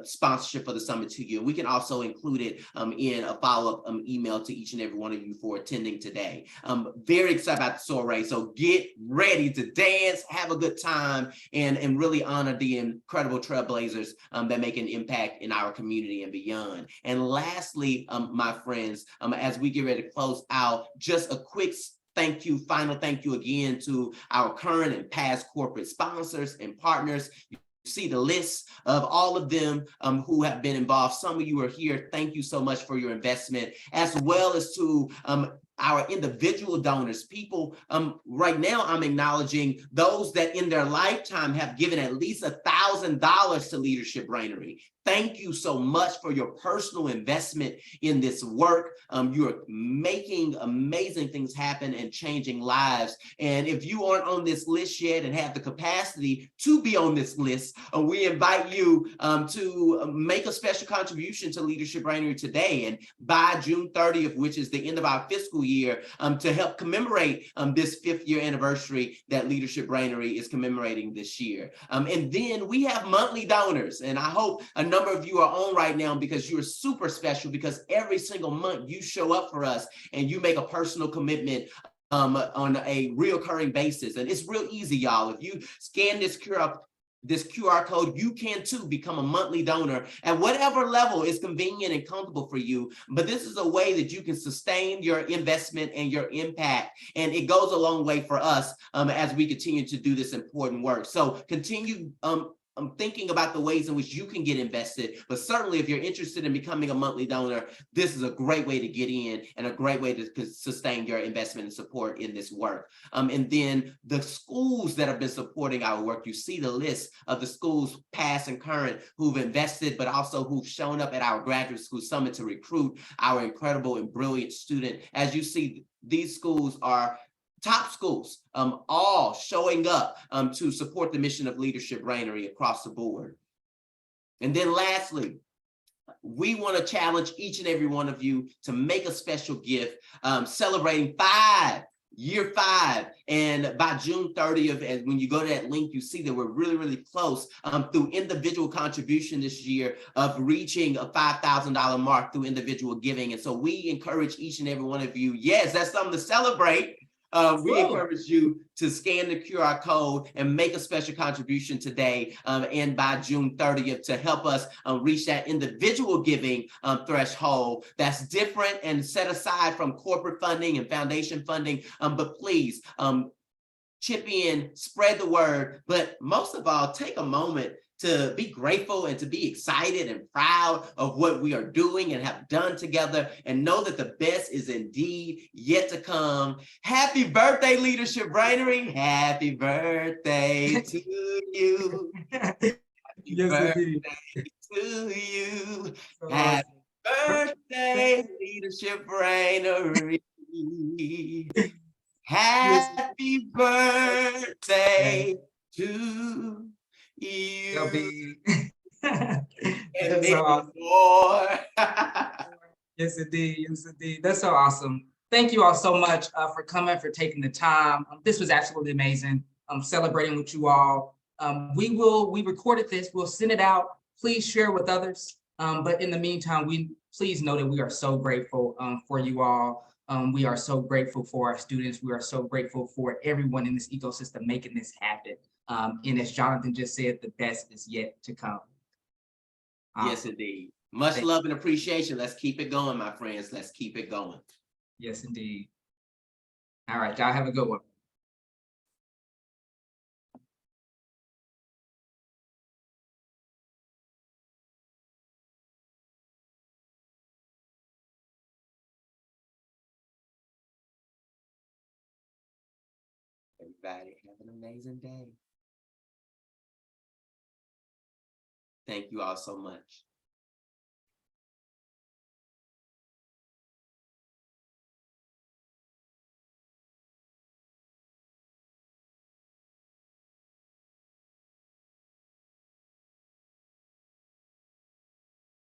sponsorship for the summit to you. We can also include it in a follow-up email to each and every one of you for attending today. I'm very excited about the soiree. So get ready to dance, have a good time, and really honor the incredible trailblazers that make an impact in our community and beyond. And lastly, my friends, as we get ready to close out, just a quick final thank you again to our current and past corporate sponsors and partners. You see the list of all of them who have been involved. Some of you are here. Thank you so much for your investment, as well as to our individual donors. People, right now I'm acknowledging those that in their lifetime have given at least $1,000 to Leadership Brainery. Thank you so much for your personal investment in this work. You're making amazing things happen and changing lives. And if you aren't on this list yet and have the capacity to be on this list, we invite you to make a special contribution to Leadership Brainery today. And by June 30th, which is the end of our fiscal year, to help commemorate this 5th year anniversary that Leadership Brainery is commemorating this year. And then we have monthly donors, and I hope a number of you are on right now because you're super special, because every single month you show up for us and you make a personal commitment on a reoccurring basis. And it's real easy, y'all. If you scan this QR code, you can too become a monthly donor at whatever level is convenient and comfortable for you. But this is a way that you can sustain your investment and your impact. And it goes a long way for us as we continue to do this important work. So continue I'm thinking about the ways in which you can get invested, but certainly if you're interested in becoming a monthly donor, this is a great way to get in and a great way to sustain your investment and support in this work. And then the schools that have been supporting our work, you see the list of the schools past and current who've invested, but also who've shown up at our graduate school summit to recruit our incredible and brilliant student. As you see, these schools are top schools, all showing up to support the mission of Leadership Brainery across the board. And then lastly, we want to challenge each and every one of you to make a special gift celebrating year 5. And by June 30th, and when you go to that link, you see that we're really, really close through individual contribution this year of reaching a $5,000 mark through individual giving. And so we encourage each and every one of you, yes, that's something to celebrate. We encourage you to scan the QR code and make a special contribution today and by June 30th to help us reach that individual giving threshold that's different and set aside from corporate funding and foundation funding. But please chip in, spread the word, but most of all, take a moment to be grateful and to be excited and proud of what we are doing and have done together, and know that the best is indeed yet to come. Happy birthday, Leadership Brainery. Happy birthday to you. Happy birthday to you. Happy birthday, Leadership Brainery. Happy birthday to you. That's so awesome. Yes, indeed. Yes, indeed. That's so awesome. Thank you all so much for coming, for taking the time. This was absolutely amazing. Celebrating with you all. We recorded this. We'll send it out. Please share with others. But in the meantime, please know that we are so grateful for you all. We are so grateful for our students. We are so grateful for everyone in this ecosystem making this happen. And as Jonathan just said, the best is yet to come. Yes, indeed. Much love and appreciation. Let's keep it going, my friends. Let's keep it going. Yes, indeed. All right, y'all have a good one. Everybody have an amazing day. Thank you all so much.